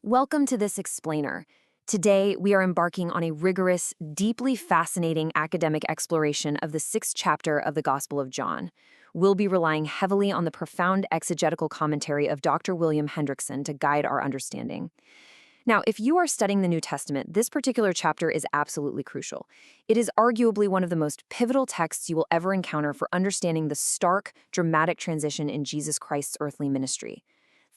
Welcome to this explainer. Today, we are embarking on a rigorous, deeply fascinating academic exploration of the 6th chapter of the Gospel of John. We'll be relying heavily on the profound exegetical commentary of Dr. William Hendriksen to guide our understanding. Now, if you are studying the New Testament, this particular chapter is absolutely crucial. It is arguably one of the most pivotal texts you will ever encounter for understanding the stark, dramatic transition in Jesus Christ's earthly ministry.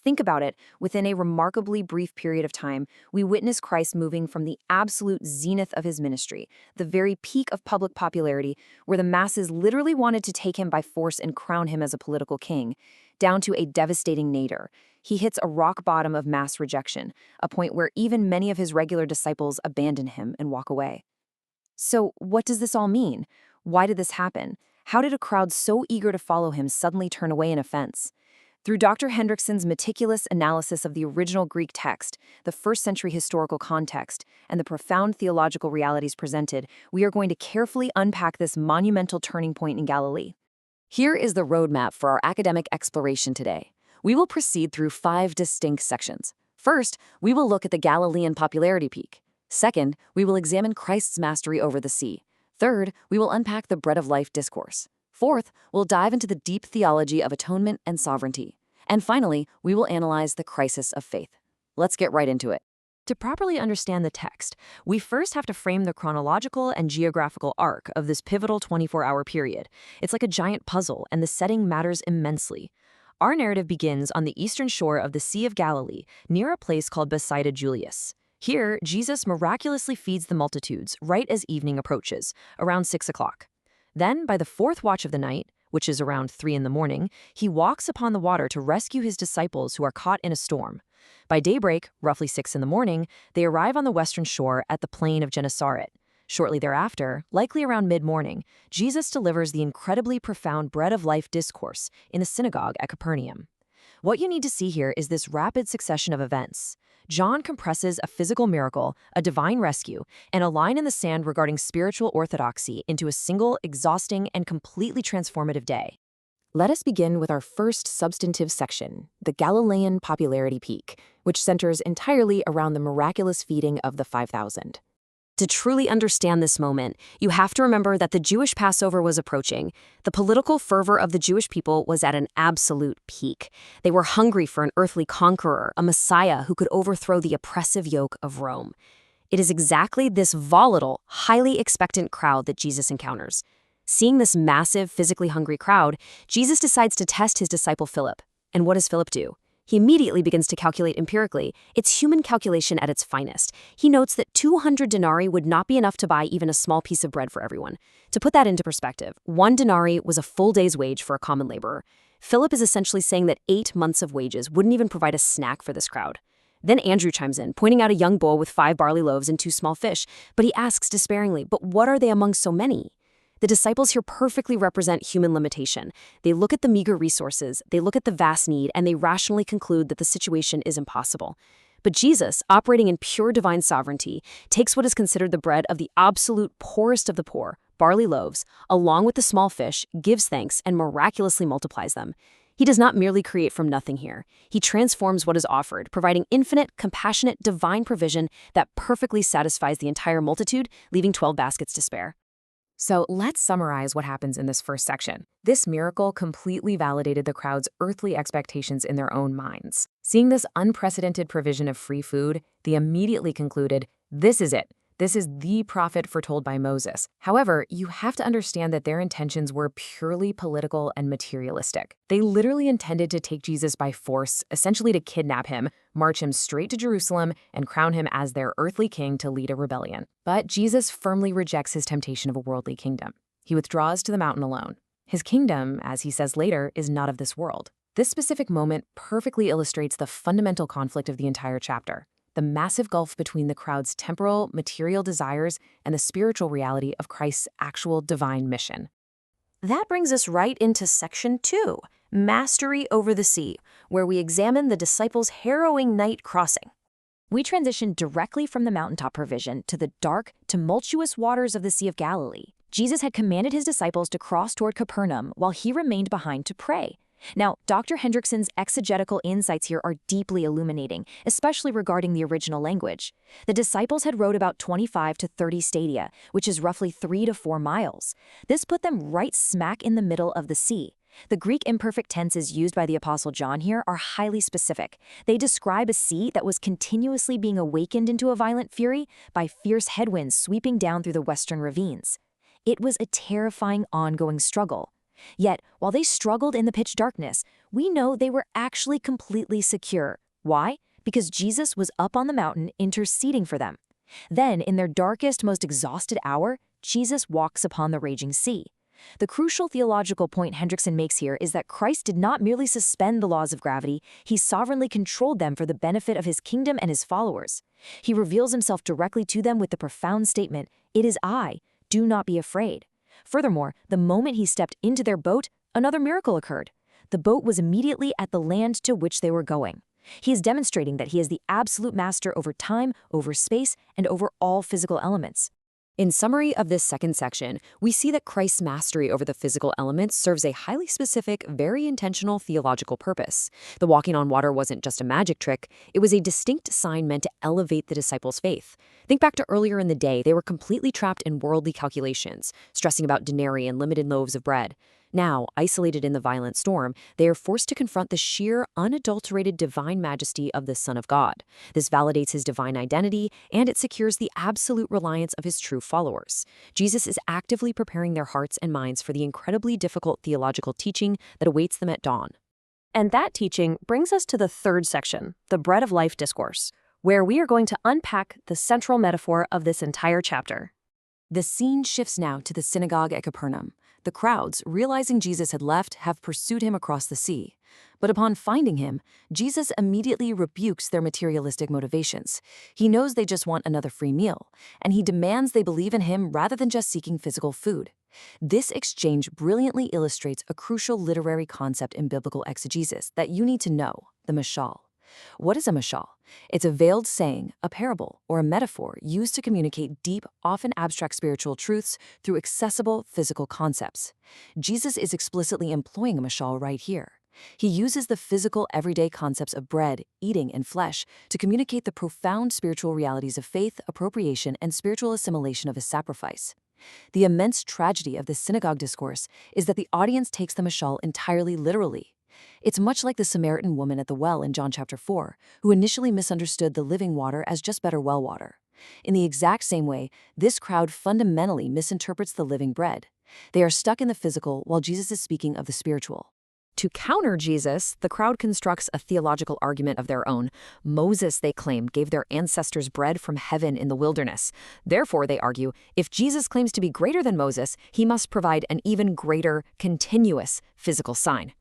Think about it, within a remarkably brief period of time, we witness Christ moving from the absolute zenith of his ministry, the very peak of public popularity, where the masses literally wanted to take him by force and crown him as a political king, down to a devastating nadir. He hits a rock bottom of mass rejection, a point where even many of his regular disciples abandon him and walk away. So, what does this all mean? Why did this happen? How did a crowd so eager to follow him suddenly turn away in offense? Through Dr. Hendriksen's meticulous analysis of the original Greek text, the first-century historical context, and the profound theological realities presented, we are going to carefully unpack this monumental turning point in Galilee. Here is the roadmap for our academic exploration today. We will proceed through 5 distinct sections. First, we will look at the Galilean popularity peak. Second, we will examine Christ's mastery over the sea. Third, we will unpack the bread of life discourse. Fourth, we'll dive into the deep theology of atonement and sovereignty. And finally, we will analyze the crisis of faith. Let's get right into it. To properly understand the text, we first have to frame the chronological and geographical arc of this pivotal 24-hour period. It's like a giant puzzle, and the setting matters immensely. Our narrative begins on the eastern shore of the Sea of Galilee, near a place called Bethsaida Julius. Here, Jesus miraculously feeds the multitudes right as evening approaches, around 6 o'clock. Then, by the 4th watch of the night, which is around 3 in the morning, he walks upon the water to rescue his disciples who are caught in a storm. By daybreak, roughly 6 in the morning, they arrive on the western shore at the plain of Gennesaret. Shortly thereafter, likely around mid-morning, Jesus delivers the incredibly profound bread of life discourse in the synagogue at Capernaum. What you need to see here is this rapid succession of events. John compresses a physical miracle, a divine rescue, and a line in the sand regarding spiritual orthodoxy into a single, exhausting, and completely transformative day. Let us begin with our first substantive section, the Galilean popularity peak, which centers entirely around the miraculous feeding of the 5,000. To truly understand this moment, you have to remember that the Jewish Passover was approaching. The political fervor of the Jewish people was at an absolute peak. They were hungry for an earthly conqueror, a Messiah who could overthrow the oppressive yoke of Rome. It is exactly this volatile, highly expectant crowd that Jesus encounters. Seeing this massive, physically hungry crowd, Jesus decides to test his disciple Philip. And what does Philip do? He immediately begins to calculate empirically. It's human calculation at its finest. He notes that 200 denarii would not be enough to buy even a small piece of bread for everyone. To put that into perspective, 1 denarii was a full day's wage for a common laborer. Philip is essentially saying that 8 months of wages wouldn't even provide a snack for this crowd. Then Andrew chimes in, pointing out a young boy with 5 barley loaves and 2 small fish, but he asks despairingly, "But what are they among so many?" The disciples here perfectly represent human limitation. They look at the meager resources, they look at the vast need, and they rationally conclude that the situation is impossible. But Jesus, operating in pure divine sovereignty, takes what is considered the bread of the absolute poorest of the poor, barley loaves, along with the small fish, gives thanks, and miraculously multiplies them. He does not merely create from nothing here. He transforms what is offered, providing infinite, compassionate, divine provision that perfectly satisfies the entire multitude, leaving 12 baskets to spare. So let's summarize what happens in this first section. This miracle completely validated the crowd's earthly expectations in their own minds. Seeing this unprecedented provision of free food, they immediately concluded, this is it. This is the prophet foretold by Moses. However, you have to understand that their intentions were purely political and materialistic. They literally intended to take Jesus by force, essentially to kidnap him, march him straight to Jerusalem, and crown him as their earthly king to lead a rebellion. But Jesus firmly rejects his temptation of a worldly kingdom. He withdraws to the mountain alone. His kingdom, as he says later, is not of this world. This specific moment perfectly illustrates the fundamental conflict of the entire chapter. The massive gulf between the crowd's temporal, material desires and the spiritual reality of Christ's actual divine mission. That brings us right into section 2, Mastery over the Sea, where we examine the disciples' harrowing night crossing. We transition directly from the mountaintop provision to the dark, tumultuous waters of the Sea of Galilee. Jesus had commanded his disciples to cross toward Capernaum while he remained behind to pray. Now, Dr. Hendriksen's exegetical insights here are deeply illuminating, especially regarding the original language. The disciples had rowed about 25 to 30 stadia, which is roughly 3 to 4 miles. This put them right smack in the middle of the sea. The Greek imperfect tenses used by the Apostle John here are highly specific. They describe a sea that was continuously being awakened into a violent fury by fierce headwinds sweeping down through the western ravines. It was a terrifying ongoing struggle. Yet, while they struggled in the pitch darkness, we know they were actually completely secure. Why? Because Jesus was up on the mountain interceding for them. Then, in their darkest, most exhausted hour, Jesus walks upon the raging sea. The crucial theological point Hendriksen makes here is that Christ did not merely suspend the laws of gravity, he sovereignly controlled them for the benefit of his kingdom and his followers. He reveals himself directly to them with the profound statement, "It is I, do not be afraid." Furthermore, the moment he stepped into their boat, another miracle occurred. The boat was immediately at the land to which they were going. He is demonstrating that he is the absolute master over time, over space, and over all physical elements. In summary of this second section, we see that Christ's mastery over the physical elements serves a highly specific, very intentional theological purpose. The walking on water wasn't just a magic trick, it was a distinct sign meant to elevate the disciples' faith. Think back to earlier in the day, they were completely trapped in worldly calculations, stressing about denarii and limited loaves of bread. Now, isolated in the violent storm, they are forced to confront the sheer, unadulterated divine majesty of the Son of God. This validates his divine identity, and it secures the absolute reliance of his true followers. Jesus is actively preparing their hearts and minds for the incredibly difficult theological teaching that awaits them at dawn. And that teaching brings us to the third section, the bread of life discourse, where we are going to unpack the central metaphor of this entire chapter. The scene shifts now to the synagogue at Capernaum. The crowds, realizing Jesus had left, have pursued him across the sea. But upon finding him, Jesus immediately rebukes their materialistic motivations. He knows they just want another free meal, and he demands they believe in him rather than just seeking physical food. This exchange brilliantly illustrates a crucial literary concept in biblical exegesis that you need to know, the mashal. What is a mashal? It's a veiled saying, a parable, or a metaphor used to communicate deep, often abstract spiritual truths through accessible physical concepts. Jesus is explicitly employing a mashal right here. He uses the physical, everyday concepts of bread, eating, and flesh to communicate the profound spiritual realities of faith, appropriation, and spiritual assimilation of his sacrifice. The immense tragedy of this synagogue discourse is that the audience takes the mashal entirely literally. It's much like the Samaritan woman at the well in John chapter 4, who initially misunderstood the living water as just better well water. In the exact same way, this crowd fundamentally misinterprets the living bread. They are stuck in the physical while Jesus is speaking of the spiritual. To counter Jesus, the crowd constructs a theological argument of their own. Moses, they claim, gave their ancestors bread from heaven in the wilderness. Therefore, they argue, if Jesus claims to be greater than Moses, he must provide an even greater, continuous physical sign.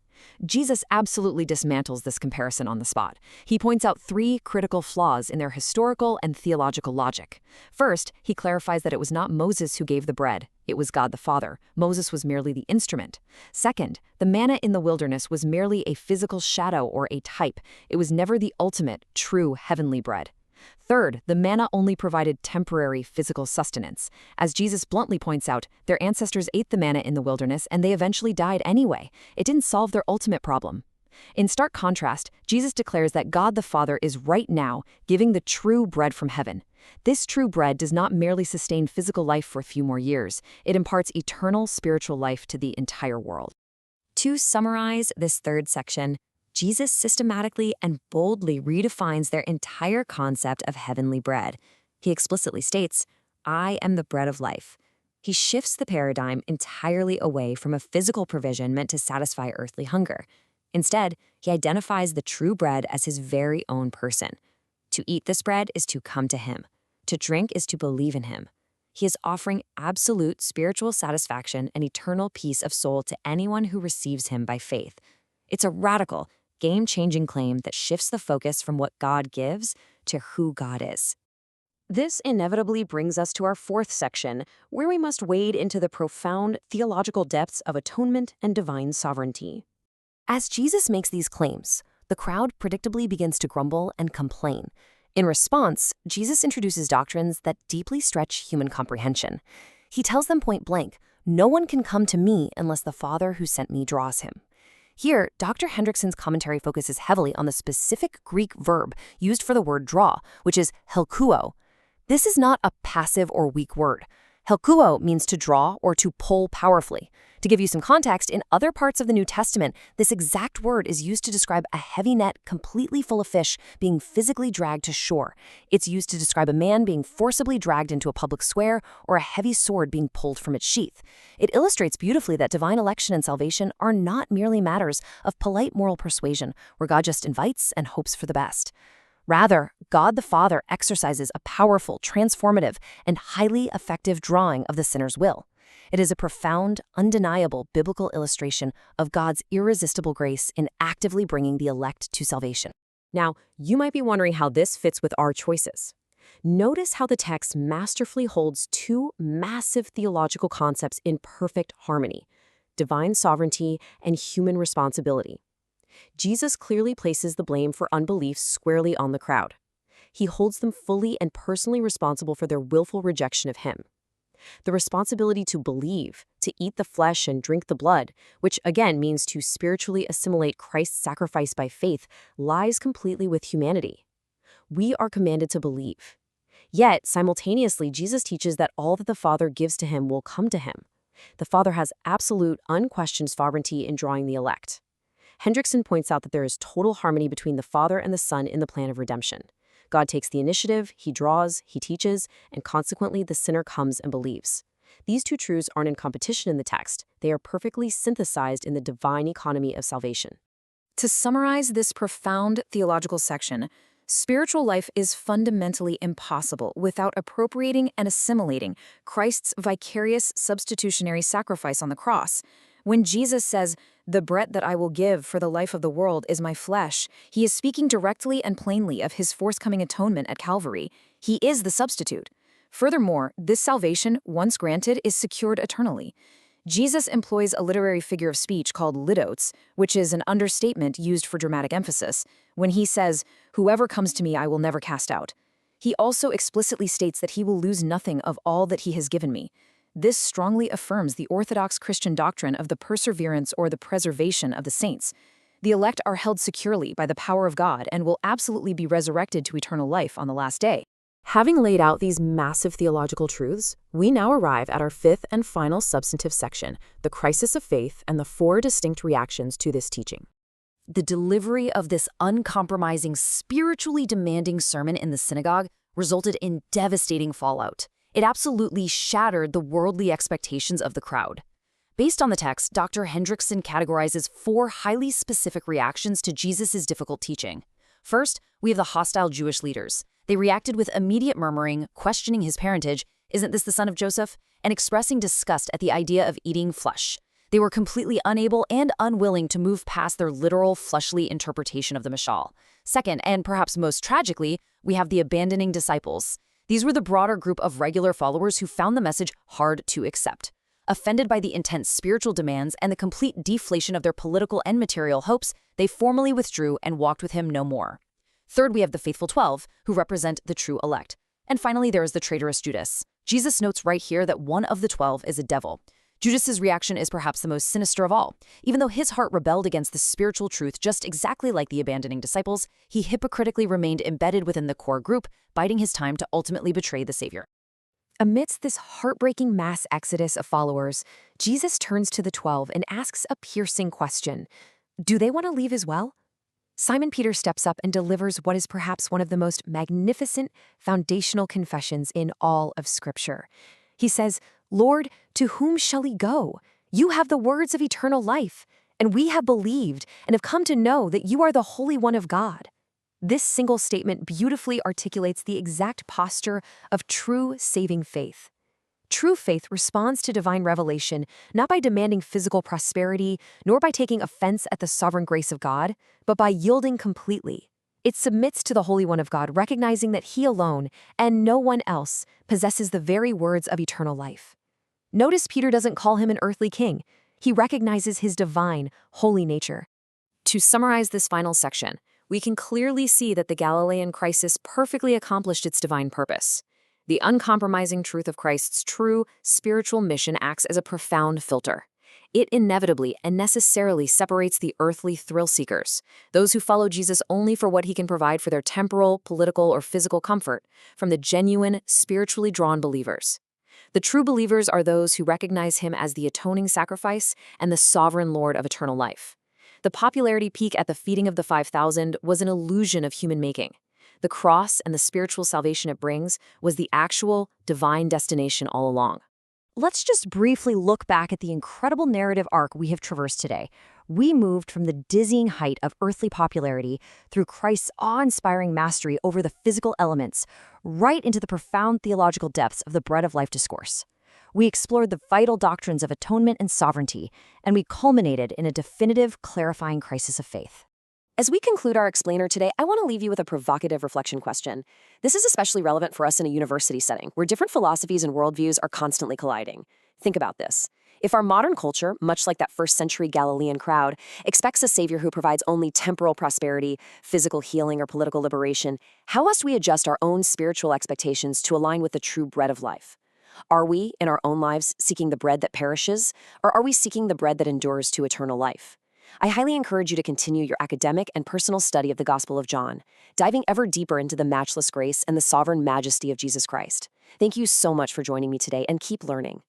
Jesus absolutely dismantles this comparison on the spot. He points out 3 critical flaws in their historical and theological logic. First, he clarifies that it was not Moses who gave the bread. It was God the Father. Moses was merely the instrument. Second, the manna in the wilderness was merely a physical shadow or a type. It was never the ultimate, true heavenly bread. Third, the manna only provided temporary physical sustenance. As Jesus bluntly points out, their ancestors ate the manna in the wilderness and they eventually died anyway. It didn't solve their ultimate problem. In stark contrast, Jesus declares that God the Father is right now giving the true bread from heaven. This true bread does not merely sustain physical life for a few more years. It imparts eternal spiritual life to the entire world. To summarize this third section, Jesus systematically and boldly redefines their entire concept of heavenly bread. He explicitly states, "I am the bread of life." He shifts the paradigm entirely away from a physical provision meant to satisfy earthly hunger. Instead, he identifies the true bread as his very own person. To eat this bread is to come to him. To drink is to believe in him. He is offering absolute spiritual satisfaction and eternal peace of soul to anyone who receives him by faith. It's a radical, game-changing claim that shifts the focus from what God gives to who God is. This inevitably brings us to our fourth section, where we must wade into the profound theological depths of atonement and divine sovereignty. As Jesus makes these claims, the crowd predictably begins to grumble and complain. In response, Jesus introduces doctrines that deeply stretch human comprehension. He tells them point blank, "No one can come to me unless the Father who sent me draws him." Here, Dr. Hendriksen's commentary focuses heavily on the specific Greek verb used for the word draw, which is helkuo. This is not a passive or weak word. Helkuo means to draw or to pull powerfully. To give you some context, in other parts of the New Testament, this exact word is used to describe a heavy net completely full of fish being physically dragged to shore. It's used to describe a man being forcibly dragged into a public square or a heavy sword being pulled from its sheath. It illustrates beautifully that divine election and salvation are not merely matters of polite moral persuasion, where God just invites and hopes for the best. Rather, God the Father exercises a powerful, transformative, and highly effective drawing of the sinner's will. It is a profound, undeniable biblical illustration of God's irresistible grace in actively bringing the elect to salvation. Now, you might be wondering how this fits with our choices. Notice how the text masterfully holds two massive theological concepts in perfect harmony: divine sovereignty and human responsibility. Jesus clearly places the blame for unbelief squarely on the crowd. He holds them fully and personally responsible for their willful rejection of him. The responsibility to believe, to eat the flesh and drink the blood, which again means to spiritually assimilate Christ's sacrifice by faith, lies completely with humanity. We are commanded to believe. Yet, simultaneously, Jesus teaches that all that the Father gives to him will come to him. The Father has absolute, unquestioned sovereignty in drawing the elect. Hendriksen points out that there is total harmony between the Father and the Son in the plan of redemption. God takes the initiative, he draws, he teaches, and consequently the sinner comes and believes. These two truths aren't in competition in the text. They are perfectly synthesized in the divine economy of salvation. To summarize this profound theological section, spiritual life is fundamentally impossible without appropriating and assimilating Christ's vicarious substitutionary sacrifice on the cross. When Jesus says, "The bread that I will give for the life of the world is my flesh," he is speaking directly and plainly of his forthcoming atonement at Calvary. He is the substitute. Furthermore, this salvation, once granted, is secured eternally. Jesus employs a literary figure of speech called lidotes, which is an understatement used for dramatic emphasis, when he says, "Whoever comes to me I will never cast out." He also explicitly states that he will lose nothing of all that he has given me. This strongly affirms the Orthodox Christian doctrine of the perseverance or the preservation of the saints. The elect are held securely by the power of God and will absolutely be resurrected to eternal life on the last day. Having laid out these massive theological truths, we now arrive at our fifth and final substantive section, the crisis of faith and the four distinct reactions to this teaching. The delivery of this uncompromising, spiritually demanding sermon in the synagogue resulted in devastating fallout. It absolutely shattered the worldly expectations of the crowd. Based on the text, Dr. Hendriksen categorizes four highly specific reactions to Jesus' difficult teaching. First, we have the hostile Jewish leaders. They reacted with immediate murmuring, questioning his parentage, "Isn't this the son of Joseph?" and expressing disgust at the idea of eating flesh. They were completely unable and unwilling to move past their literal fleshly interpretation of the mashal. Second, and perhaps most tragically, we have the abandoning disciples. These were the broader group of regular followers who found the message hard to accept. Offended by the intense spiritual demands and the complete deflation of their political and material hopes, they formally withdrew and walked with him no more. Third, we have the faithful 12, who represent the true elect. And finally, there is the traitorous Judas. Jesus notes right here that one of the 12 is a devil. Judas's reaction is perhaps the most sinister of all. Even though his heart rebelled against the spiritual truth just exactly like the abandoning disciples, he hypocritically remained embedded within the core group, biding his time to ultimately betray the Savior. Amidst this heartbreaking mass exodus of followers, Jesus turns to the 12 and asks a piercing question. Do they want to leave as well? Simon Peter steps up and delivers what is perhaps one of the most magnificent foundational confessions in all of Scripture. He says, "Lord, to whom shall we go? You have the words of eternal life, and we have believed and have come to know that you are the Holy One of God." This single statement beautifully articulates the exact posture of true saving faith. True faith responds to divine revelation not by demanding physical prosperity, nor by taking offense at the sovereign grace of God, but by yielding completely. It submits to the Holy One of God, recognizing that He alone, and no one else, possesses the very words of eternal life. Notice Peter doesn't call him an earthly king. He recognizes his divine, holy nature. To summarize this final section, we can clearly see that the Galilean crisis perfectly accomplished its divine purpose. The uncompromising truth of Christ's true spiritual mission acts as a profound filter. It inevitably and necessarily separates the earthly thrill seekers, those who follow Jesus only for what he can provide for their temporal, political, or physical comfort, from the genuine, spiritually drawn believers. The true believers are those who recognize him as the atoning sacrifice and the sovereign Lord of eternal life. The popularity peak at the feeding of the 5,000 was an illusion of human making. The cross and the spiritual salvation it brings was the actual, divine destination all along. Let's just briefly look back at the incredible narrative arc we have traversed today. We moved from the dizzying height of earthly popularity through Christ's awe-inspiring mastery over the physical elements, right into the profound theological depths of the bread of life discourse. We explored the vital doctrines of atonement and sovereignty, and we culminated in a definitive, clarifying crisis of faith. As we conclude our explainer today, I want to leave you with a provocative reflection question. This is especially relevant for us in a university setting, where different philosophies and worldviews are constantly colliding. Think about this. If our modern culture, much like that first-century Galilean crowd, expects a savior who provides only temporal prosperity, physical healing, or political liberation, how must we adjust our own spiritual expectations to align with the true bread of life? Are we, in our own lives, seeking the bread that perishes, or are we seeking the bread that endures to eternal life? I highly encourage you to continue your academic and personal study of the Gospel of John, diving ever deeper into the matchless grace and the sovereign majesty of Jesus Christ. Thank you so much for joining me today, and keep learning.